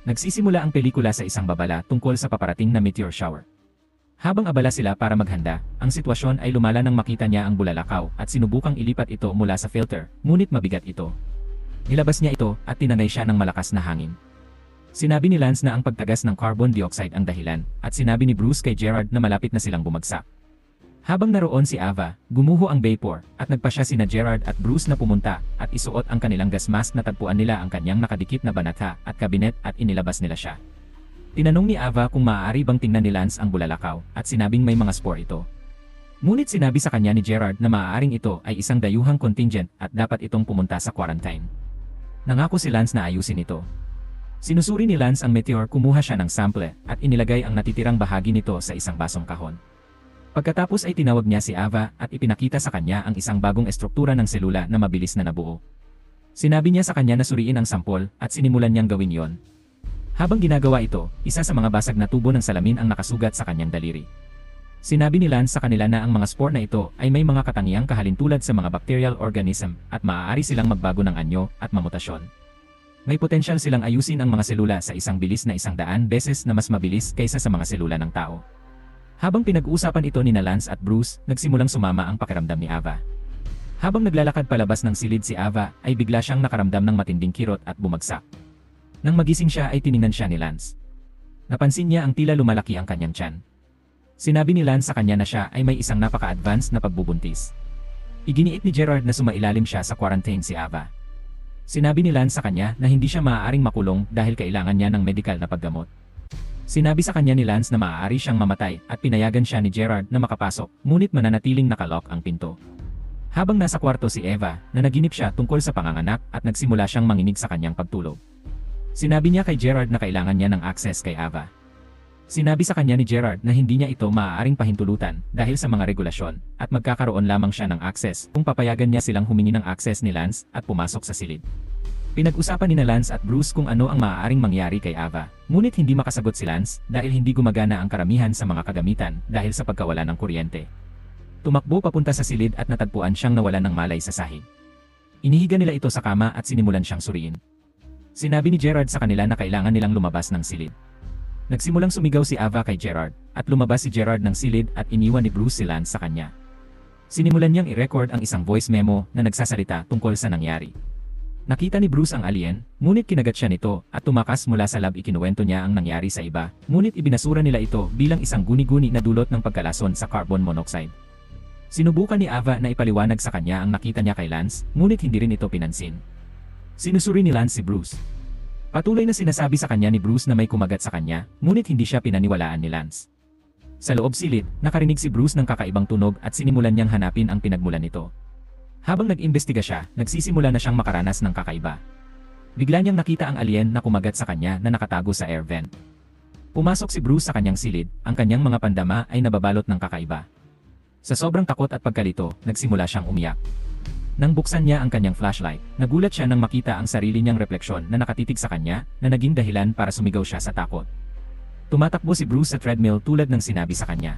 Nagsisimula ang pelikula sa isang babala tungkol sa paparating na meteor shower. Habang abala sila para maghanda, ang sitwasyon ay lumala nang makita niya ang bulalakaw at sinubukang ilipat ito mula sa filter, ngunit mabigat ito. Nilabas niya ito at tinanay siya ng malakas na hangin. Sinabi ni Lance na ang pagtagas ng carbon dioxide ang dahilan, at sinabi ni Bruce kay Gerard na malapit na silang bumagsak. Habang naroon si Ava, gumuho ang vapor at nagpa siya sina Gerard at Bruce na pumunta at isuot ang kanilang gas mask na tagpuan nila ang kanyang nakadikit na banata at kabinet at inilabas nila siya. Tinanong ni Ava kung maaari bang tingnan ni Lance ang bulalakaw at sinabing may mga spore ito. Ngunit sinabi sa kanya ni Gerard na maaaring ito ay isang dayuhang contingent at dapat itong pumunta sa quarantine. Nangako si Lance na ayusin ito. Sinusuri ni Lance ang meteor, kumuha siya ng sample at inilagay ang natitirang bahagi nito sa isang basong kahon. Pagkatapos ay tinawag niya si Ava at ipinakita sa kanya ang isang bagong estruktura ng selula na mabilis na nabuo. Sinabi niya sa kanya na suriin ang sampol at sinimulan niyang gawin yon. Habang ginagawa ito, isa sa mga basag na tubo ng salamin ang nakasugat sa kanyang daliri. Sinabi ni Lance sa kanila na ang mga spore na ito ay may mga katangiang kahalintulad sa mga bacterial organism at maaari silang magbago ng anyo at mamutasyon. May potensyal silang ayusin ang mga selula sa isang bilis na 100 beses na mas mabilis kaysa sa mga selula ng tao. Habang pinag-uusapan ito ni Lance at Bruce, nagsimulang sumama ang pakiramdam ni Ava. Habang naglalakad palabas ng silid si Ava, ay bigla siyang nakaramdam ng matinding kirot at bumagsak. Nang magising siya ay tiningnan siya ni Lance. Napansin niya ang tila lumalaki ang kanyang tiyan. Sinabi ni Lance sa kanya na siya ay may isang napaka-advanced na pagbubuntis. Iginiit ni Gerard na sumailalim siya sa quarantine si Ava. Sinabi ni Lance sa kanya na hindi siya maaaring makulong dahil kailangan niya ng medical na paggamot. Sinabi sa kanya ni Lance na maaari siyang mamatay at pinayagan siya ni Gerard na makapasok, ngunit mananatiling nakalock ang pinto. Habang nasa kwarto si Eva, nanaginip siya tungkol sa panganganak at nagsimula siyang manginig sa kanyang pagtulog. Sinabi niya kay Gerard na kailangan niya ng access kay Ava. Sinabi sa kanya ni Gerard na hindi niya ito maaaring pahintulutan dahil sa mga regulasyon at magkakaroon lamang siya ng access kung papayagan niya silang humingi ng access ni Lance at pumasok sa silid. Pinag-usapan ni Lance at Bruce kung ano ang maaaring mangyari kay Ava, ngunit hindi makasagot si Lance dahil hindi gumagana ang karamihan sa mga kagamitan dahil sa pagkawala ng kuryente. Tumakbo papunta sa silid at natagpuan siyang nawalan ng malay sa sahig. Inihiga nila ito sa kama at sinimulan siyang suriin. Sinabi ni Gerard sa kanila na kailangan nilang lumabas ng silid. Nagsimulang sumigaw si Ava kay Gerard at lumabas si Gerard ng silid at iniwan ni Bruce si Lance sa kanya. Sinimulan niyang i-record ang isang voice memo na nagsasalita tungkol sa nangyari. Nakita ni Bruce ang alien, ngunit kinagat siya nito at tumakas mula sa lab. Ikinuwento niya ang nangyari sa iba, ngunit ibinasura nila ito bilang isang guni-guni na dulot ng pagkalason sa carbon monoxide. Sinubukan ni Ava na ipaliwanag sa kanya ang nakita niya kay Lance, ngunit hindi rin ito pinansin. Sinusuri ni Lance si Bruce. Patuloy na sinasabi sa kanya ni Bruce na may kumagat sa kanya, ngunit hindi siya pinaniwalaan ni Lance. Sa loob silid, nakarinig si Bruce ng kakaibang tunog at sinimulan niyang hanapin ang pinagmulan nito. Habang nag-imbestiga siya, nagsisimula na siyang makaranas ng kakaiba. Bigla niyang nakita ang alien na kumagat sa kanya na nakatago sa air vent. Pumasok si Bruce sa kanyang silid, ang kanyang mga pandama ay nababalot ng kakaiba. Sa sobrang takot at pagkalito, nagsimula siyang umiyak. Nang buksan niya ang kanyang flashlight, nagulat siya nang makita ang sarili niyang refleksyon na nakatitig sa kanya, na naging dahilan para sumigaw siya sa takot. Tumatakbo si Bruce sa treadmill tulad ng sinabi sa kanya.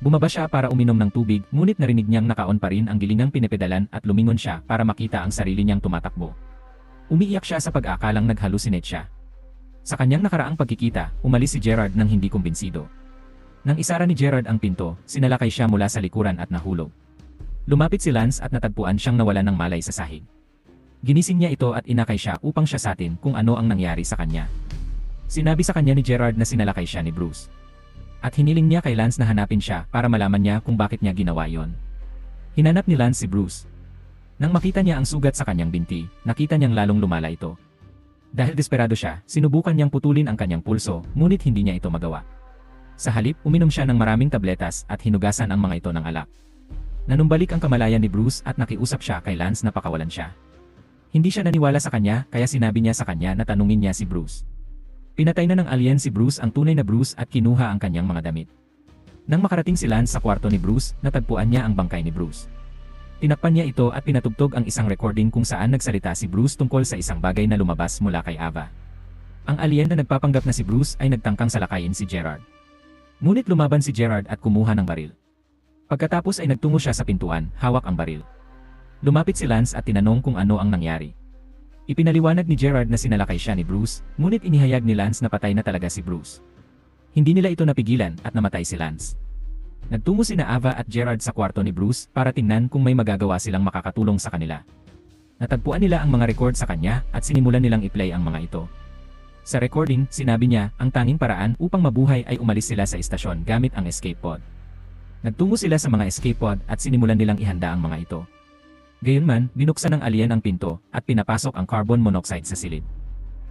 Bumaba siya para uminom ng tubig, ngunit narinig niyang nakaon pa rin ang gilingang pinepedalan at lumingon siya para makita ang sarili niyang tumatakbo. Umiiyak siya sa pag-aakalang nag-hallucinate siya. Sa kanyang nakaraang pagkikita, umalis si Gerard nang hindi kumbinsido. Nang isara ni Gerard ang pinto, sinalakay siya mula sa likuran at nahulog. Lumapit si Lance at natagpuan siyang nawalan ng malay sa sahig. Ginising niya ito at inakay siya upang siya satin kung ano ang nangyari sa kanya. Sinabi sa kanya ni Gerard na sinalakay siya ni Bruce. At hiniling niya kay Lance na hanapin siya para malaman niya kung bakit niya ginawa yon. Hinanap ni Lance si Bruce. Nang makita niya ang sugat sa kanyang binti, nakita niyang lalong lumala ito. Dahil desperado siya, sinubukan niyang putulin ang kanyang pulso, ngunit hindi niya ito magawa. Sa halip, uminom siya ng maraming tabletas at hinugasan ang mga ito ng alak. Nanumbalik ang kamalayan ni Bruce at nakiusap siya kay Lance na pakawalan siya. Hindi siya naniwala sa kanya, kaya sinabi niya sa kanya na tanungin niya si Bruce. Pinatay na ng alien si Bruce ang tunay na Bruce at kinuha ang kanyang mga damit. Nang makarating si Lance sa kwarto ni Bruce, natagpuan niya ang bangkay ni Bruce. Tinakpan niya ito at pinatugtog ang isang recording kung saan nagsalita si Bruce tungkol sa isang bagay na lumabas mula kay Ava. Ang alien na nagpapanggap na si Bruce ay nagtangkang salakayin si Gerard. Ngunit lumaban si Gerard at kumuha ng baril. Pagkatapos ay nagtungo siya sa pintuan, hawak ang baril. Lumapit si Lance at tinanong kung ano ang nangyari. Ipinaliwanag ni Gerard na sinalakay siya ni Bruce, ngunit inihayag ni Lance na patay na talaga si Bruce. Hindi nila ito napigilan at namatay si Lance. Nagtungo sina Ava at Gerard sa kwarto ni Bruce para tingnan kung may magagawa silang makakatulong sa kanila. Natagpuan nila ang mga record sa kanya at sinimulan nilang i-play ang mga ito. Sa recording, sinabi niya, ang tanging paraan upang mabuhay ay umalis sila sa istasyon gamit ang escape pod. Nagtungo sila sa mga escape pod at sinimulan nilang ihanda ang mga ito. Gayunman, binuksan ng alien ang pinto at pinapasok ang carbon monoxide sa silid.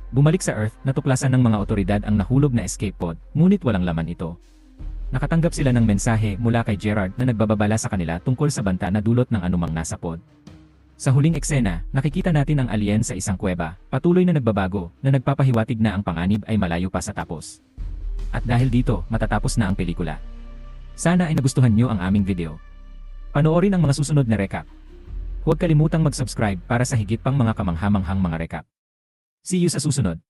Bumalik sa Earth, natuklasan ng mga otoridad ang nahulog na escape pod, ngunit walang laman ito. Nakatanggap sila ng mensahe mula kay Gerard na nagbababala sa kanila tungkol sa banta na dulot ng anumang nasa pod. Sa huling eksena, nakikita natin ang alien sa isang kuweba, patuloy na nagbabago, na nagpapahiwatig na ang panganib ay malayo pa sa tapos. At dahil dito, matatapos na ang pelikula. Sana ay nagustuhan nyo ang aming video. Panoorin ang mga susunod na recap. Huwag kalimutang mag-subscribe para sa higit pang mga kamanghamanghang mga recap. See you sa susunod.